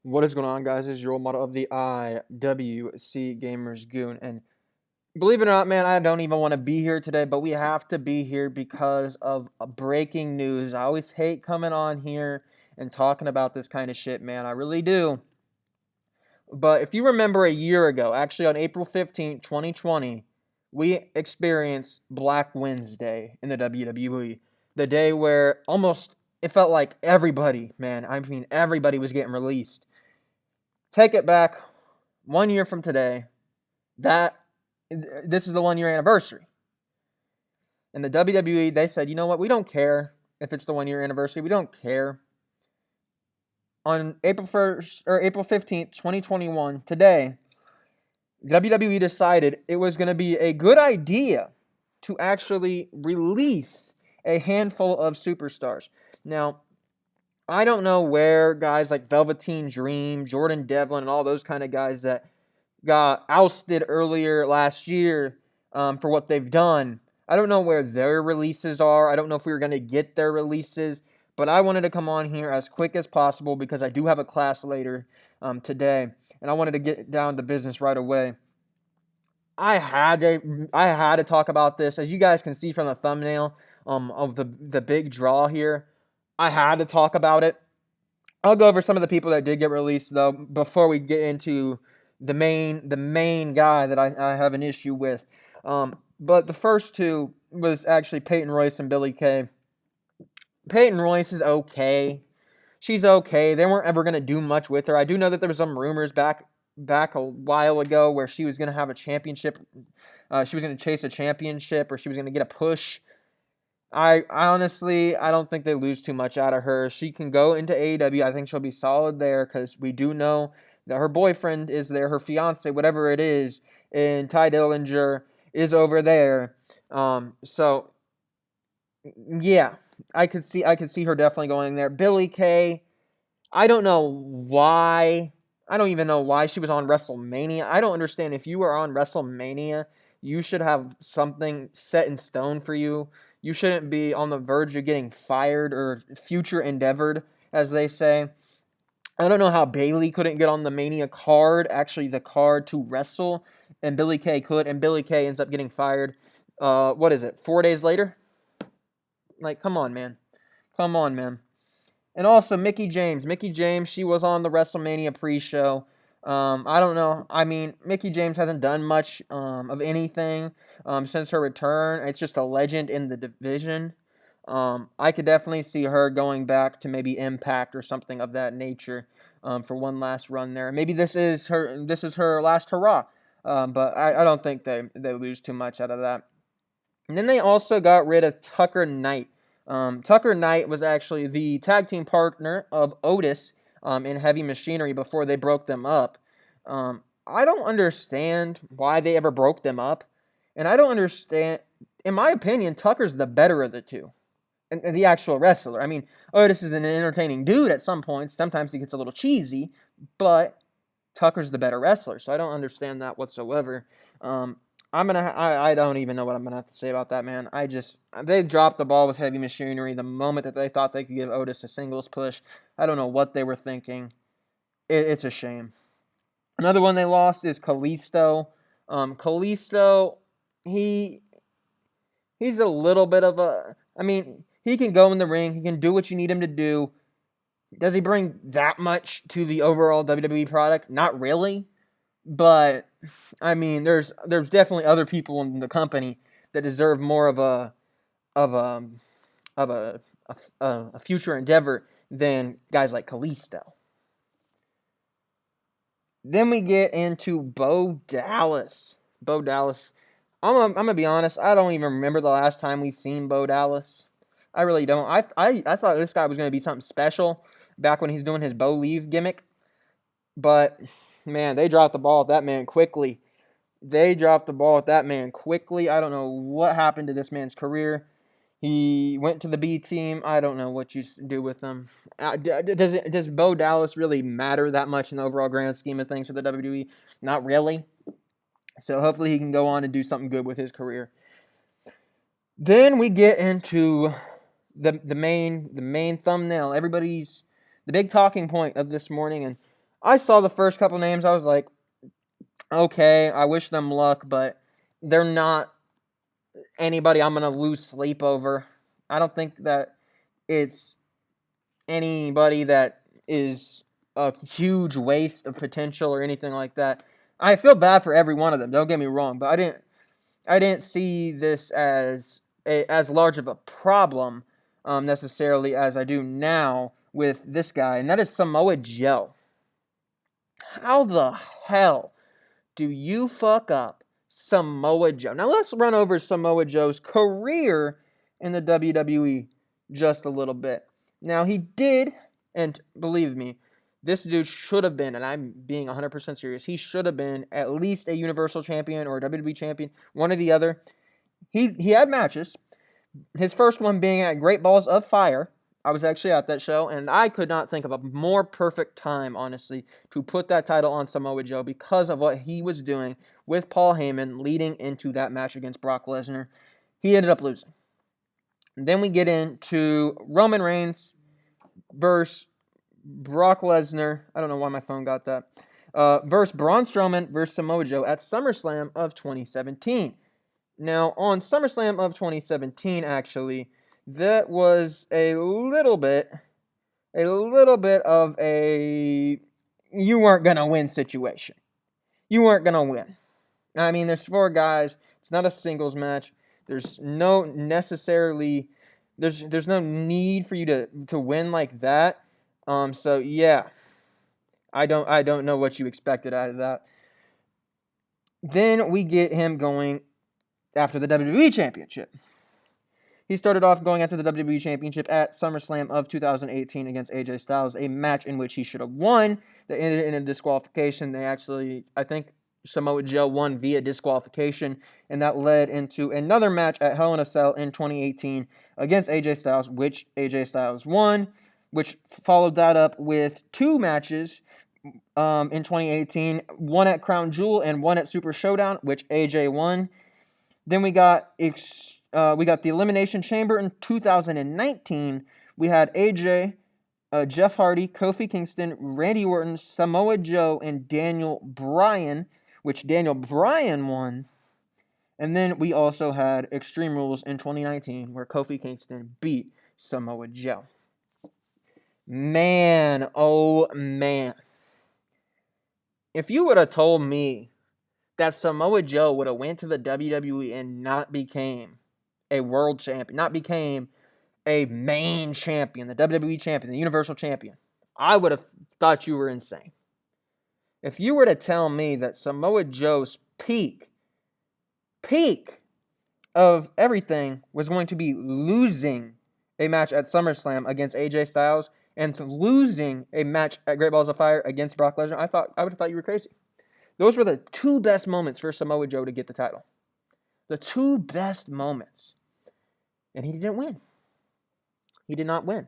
What is going on, guys? This is your role model of the IWC Gamers Goon. And believe it or not, man, I don't even want to be here today, but we have to be here because of breaking news. I always hate coming on here and talking about this kind of shit, man. I really do. But if you remember a year ago, actually on April 15th, 2020, we experienced Black Wednesday in the WWE. The day where almost it felt like everybody, man, I mean, everybody was getting released. Take it back 1 year from today. This is the 1 year anniversary. And the WWE, they said, you know what? We don't care if it's the 1 year anniversary. We don't care. On April 1st or April 15th, 2021, today, WWE decided it was going to be a good idea to actually release a handful of superstars. Now, I don't know where guys like Velveteen Dream, Jordan Devlin, and all those kind of guys that got ousted earlier last year for what they've done. I don't know where their releases are. I don't know if we were going to get their releases, but I wanted to come on here as quick as possible because I do have a class later today, and I wanted to get down to business right away. I had to talk about this, as you guys can see from the thumbnail of the big draw here. I had to talk about it. I'll go over some of the people that did get released though before we get into the main guy that I have an issue with. But the first two was actually Peyton Royce and Billie Kay. Peyton Royce is okay. She's okay. They weren't ever going to do much with her. I do know that there was some rumors back a while ago where she was going to have a championship. She was going to chase a championship, or she was going to get a push. I honestly, I don't think they lose too much out of her. She can go into AEW. I think she'll be solid there because we do know that her boyfriend is there, her fiance, whatever it is, and Ty Dillinger is over there. So yeah, I could see her definitely going there. Billie Kay, I don't know why. I don't even know why she was on WrestleMania. I don't understand. If you are on WrestleMania, you should have something set in stone for you. You shouldn't be on the verge of getting fired or future endeavored, as they say. I don't know how Bayley couldn't get on the Mania card, actually the card to wrestle, and Billie Kay could, and Billie Kay ends up getting fired. What is it? 4 days later? Like, come on, man. Come on, man. And also Mickie James. Mickie James, she was on the WrestleMania pre-show. I don't know. I mean, Mickie James hasn't done much of anything since her return. It's just a legend in the division. I could definitely see her going back to maybe Impact or something of that nature for one last run there. Maybe this is her last hurrah. But I don't think they lose too much out of that. And then they also got rid of Tucker Knight. Tucker Knight was actually the tag team partner of Otis in Heavy Machinery before they broke them up. I don't understand why they ever broke them up. And I don't understand, in my opinion, Tucker's the better of the two. And the actual wrestler. I mean, Otis is an entertaining dude at some points. Sometimes he gets a little cheesy, but Tucker's the better wrestler. So I don't understand that whatsoever. I don't even know what I'm gonna have to say about that, man. They dropped the ball with Heavy Machinery the moment that they thought they could give Otis a singles push. I don't know what they were thinking. It's a shame. Another one they lost is Kalisto. Kalisto, he's a little bit of a. I mean, he can go in the ring. He can do what you need him to do. Does he bring that much to the overall WWE product? Not really. But I mean, there's definitely other people in the company that deserve more of a of a of a future endeavor than guys like Kalisto. Then we get into Bo Dallas. Bo Dallas. I'm gonna be honest. I don't even remember the last time we seen Bo Dallas. I really don't. I thought this guy was gonna be something special back when he's doing his Bo Leave gimmick, but man, they dropped the ball with that man quickly. They dropped the ball with that man quickly. I don't know what happened to this man's career. He went to the B team. I don't know what you do with him. Does Bo Dallas really matter that much in the overall grand scheme of things for the WWE? Not really. So hopefully he can go on and do something good with his career. Then we get into the main thumbnail. The big talking point of this morning, and I saw the first couple names. I was like, okay, I wish them luck, but they're not anybody I'm going to lose sleep over. I don't think that it's anybody that is a huge waste of potential or anything like that. I feel bad for every one of them. Don't get me wrong, but I didn't see this as as large of a problem necessarily as I do now with this guy, and that is Samoa Joe. How the hell do you fuck up Samoa Joe? Now let's run over Samoa Joe's career in the WWE just a little bit. Now he did, and believe me, this dude should have been, and I'm being 100% serious, he should have been at least a Universal Champion or a WWE Champion, one or the other. He had matches. His first one being at Great Balls of Fire. I was actually at that show, and I could not think of a more perfect time, honestly, to put that title on Samoa Joe because of what he was doing with Paul Heyman leading into that match against Brock Lesnar. He ended up losing. And then we get into Roman Reigns versus Brock Lesnar. I don't know why my phone got that. Versus Braun Strowman versus Samoa Joe at SummerSlam of 2017. Now, on SummerSlam of 2017, actually, that was a little bit of a you weren't going to win situation. You weren't going to win. I mean, there's 4 guys. It's not a singles match. There's no necessarily there's no need for you to win like that. So yeah. I don't know what you expected out of that. Then we get him going after the WWE Championship. He started off going after the WWE Championship at SummerSlam of 2018 against AJ Styles, a match in which he should have won. That ended in a disqualification. I think Samoa Joe won via disqualification, and that led into another match at Hell in a Cell in 2018 against AJ Styles, which AJ Styles won, which followed that up with 2 matches in 2018, one at Crown Jewel and one at Super Showdown, which AJ won. Then we got the Elimination Chamber in 2019. We had AJ, Jeff Hardy, Kofi Kingston, Randy Orton, Samoa Joe, and Daniel Bryan, which Daniel Bryan won. And then we also had Extreme Rules in 2019, where Kofi Kingston beat Samoa Joe. Man, oh man. If you would have told me that Samoa Joe would have went to the WWE and not became a world champion, not became a main champion, the WWE champion, the Universal champion, I would have thought you were insane. If you were to tell me that Samoa Joe's peak of everything was going to be losing a match at SummerSlam against AJ Styles and losing a match at Great Balls of Fire against Brock Lesnar, I would have thought you were crazy. Those were the 2 best moments for Samoa Joe to get the title. The 2 best moments. And he didn't win. He did not win.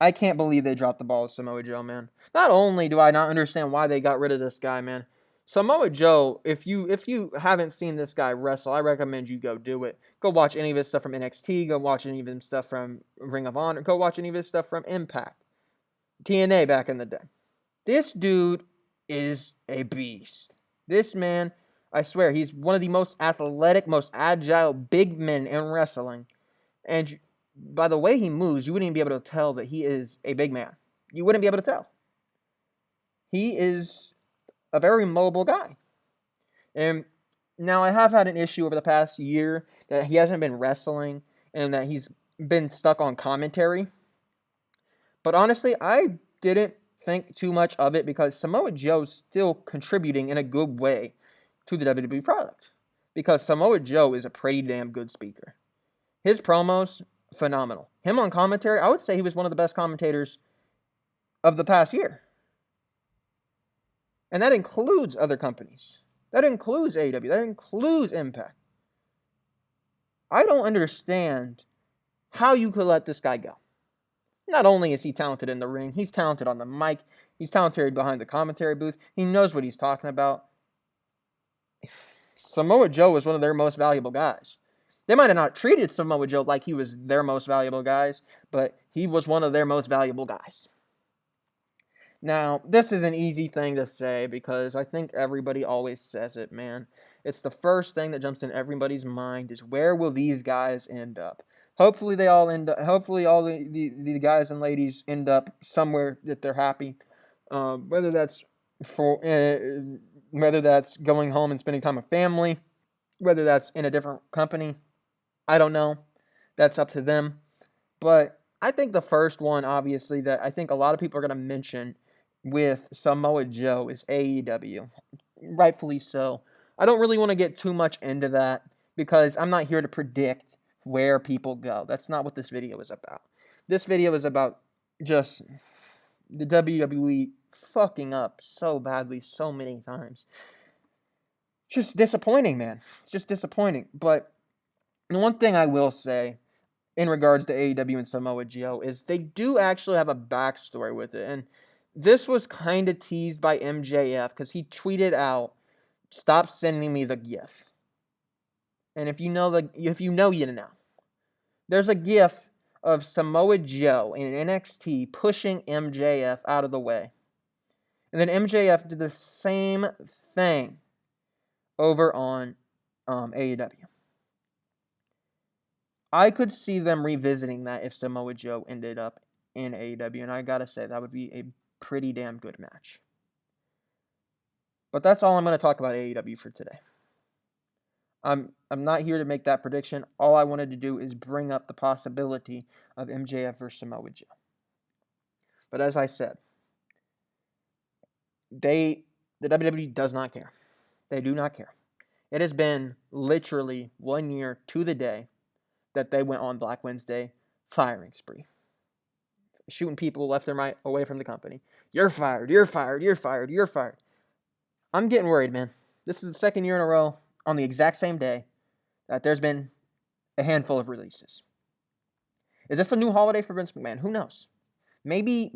I can't believe they dropped the ball with Samoa Joe, man. Not only do I not understand why they got rid of this guy, man. Samoa Joe, if you haven't seen this guy wrestle, I recommend you go do it. Go watch any of his stuff from NXT. Go watch any of his stuff from Ring of Honor. Go watch any of his stuff from Impact. TNA back in the day. This dude is a beast. This man, I swear, he's one of the most athletic, most agile big men in wrestling. And by the way he moves, you wouldn't even be able to tell that he is a big man. You wouldn't be able to tell. He is a very mobile guy. And now I have had an issue over the past year that he hasn't been wrestling and that he's been stuck on commentary. But honestly, I didn't think too much of it because Samoa Joe's still contributing in a good way to the WWE product. Because Samoa Joe is a pretty damn good speaker. His promos, phenomenal. Him on commentary, I would say he was one of the best commentators of the past year. And that includes other companies. That includes AEW. That includes Impact. I don't understand how you could let this guy go. Not only is he talented in the ring, he's talented on the mic. He's talented behind the commentary booth. He knows what he's talking about. Samoa Joe was one of their most valuable guys. They might have not treated Samoa Joe like he was their most valuable guys, but he was one of their most valuable guys. Now, this is an easy thing to say because I think everybody always says it, man. It's the first thing that jumps in everybody's mind is where will these guys end up? Hopefully they all end up, hopefully all the guys and ladies end up somewhere that they're happy. Whether that's for whether that's going home and spending time with family, whether that's in a different company, I don't know. That's up to them. But I think the first one, obviously, that I think a lot of people are going to mention with Samoa Joe is AEW. Rightfully so. I don't really want to get too much into that because I'm not here to predict where people go. That's not what this video is about. This video is about just the WWE fucking up so badly so many times. Just disappointing, man. It's just disappointing. But the one thing I will say in regards to AEW and Samoa Joe is they do actually have a backstory with it. And this was kind of teased by MJF because he tweeted out, "Stop sending me the GIF." And if you know, you know. There's a GIF of Samoa Joe in NXT pushing MJF out of the way. And then MJF did the same thing over on AEW. I could see them revisiting that if Samoa Joe ended up in AEW, and I gotta say, that would be a pretty damn good match. But that's all I'm going to talk about AEW for today. I'm not here to make that prediction. All I wanted to do is bring up the possibility of MJF versus Samoa Joe. But as I said, the WWE does not care. They do not care. It has been literally 1 year to the day that they went on Black Wednesday firing spree. Shooting people left and right away from the company. You're fired, you're fired, you're fired, you're fired. I'm getting worried, man. This is the second year in a row on the exact same day that there's been a handful of releases. Is this a new holiday for Vince McMahon? Who knows? Maybe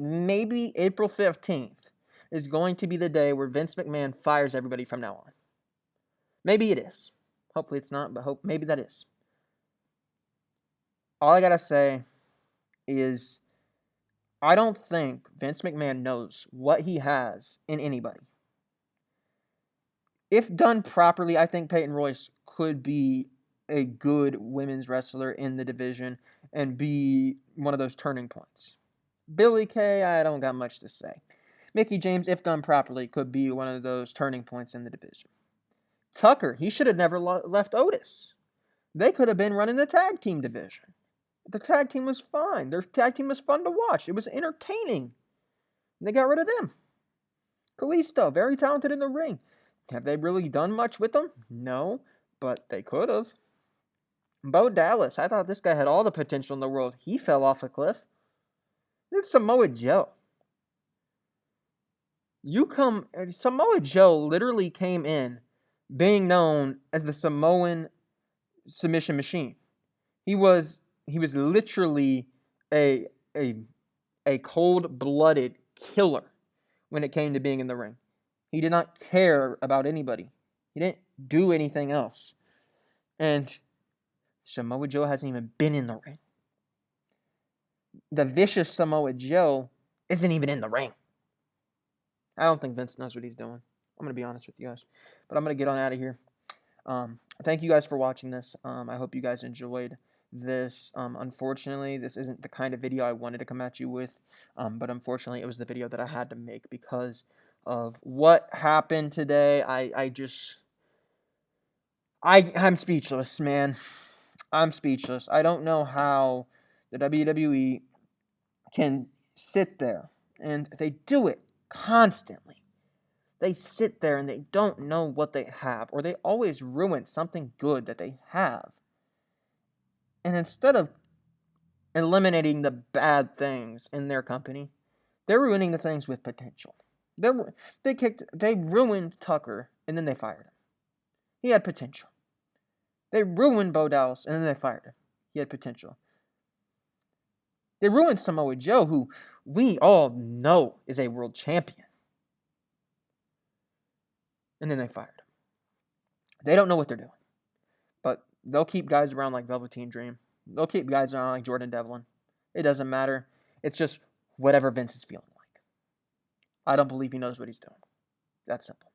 April 15th is going to be the day where Vince McMahon fires everybody from now on. Maybe it is. Hopefully it's not, but maybe that is. All I gotta say is I don't think Vince McMahon knows what he has in anybody. If done properly, I think Peyton Royce could be a good women's wrestler in the division and be one of those turning points. Billie Kay, I don't got much to say. Mickie James, if done properly, could be one of those turning points in the division. Tucker, he should have never left Otis. They could have been running the tag team division. The tag team was fine. Their tag team was fun to watch. It was entertaining. And they got rid of them. Kalisto, very talented in the ring. Have they really done much with them? No, but they could have. Bo Dallas, I thought this guy had all the potential in the world. He fell off a cliff. Then Samoa Joe. Samoa Joe literally came in being known as the Samoan submission machine. He was literally a cold-blooded killer when it came to being in the ring. He did not care about anybody. He didn't do anything else. And Samoa Joe hasn't even been in the ring. The vicious Samoa Joe isn't even in the ring. I don't think Vince knows what he's doing. I'm going to be honest with you guys. But I'm going to get on out of here. Thank you guys for watching this. I hope you guys enjoyed this. Unfortunately, this isn't the kind of video I wanted to come at you with. But unfortunately, it was the video that I had to make because of what happened today. I'm speechless, man. I'm speechless. I don't know how the WWE can sit there, and they do it constantly. They sit there and they don't know what they have, or they always ruin something good that they have. And instead of eliminating the bad things in their company, they're ruining the things with potential. They ruined Tucker, and then they fired him. He had potential. They ruined Bo Dallas, and then they fired him. He had potential. They ruined Samoa Joe, who we all know is a world champion. And then they fired him. They don't know what they're doing. But they'll keep guys around like Velveteen Dream. They'll keep guys around like Jordan Devlin. It doesn't matter. It's just whatever Vince is feeling like. I don't believe he knows what he's doing. That's simple.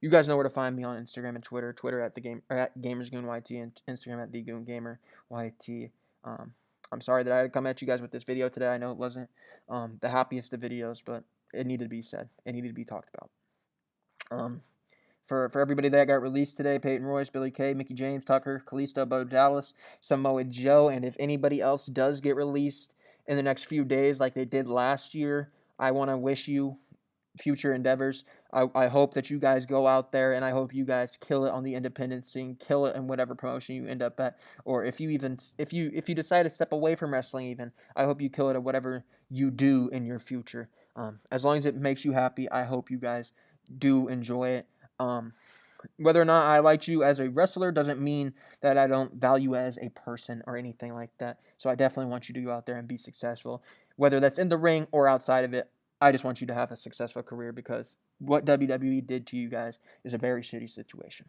You guys know where to find me on Instagram and Twitter. Twitter at GamersGoonYT and Instagram at thegoongameryt. I'm sorry that I had to come at you guys with this video today. I know it wasn't the happiest of videos, but it needed to be said. It needed to be talked about. For everybody that got released today, Peyton Royce, Billy Kay, Mickey James, Tucker, Kalisto, Bo Dallas, Samoa Joe, and if anybody else does get released in the next few days like they did last year, I want to wish you future endeavors. I hope that you guys go out there, and I hope you guys kill it on the independent scene, kill it in whatever promotion you end up at, or if you decide to step away from wrestling, even I hope you kill it at whatever you do in your future. As long as it makes you happy, I hope you guys do enjoy it. Whether or not I liked you as a wrestler doesn't mean that I don't value you as a person or anything like that. So I definitely want you to go out there and be successful, whether that's in the ring or outside of it. I just want you to have a successful career because what WWE did to you guys is a very shitty situation.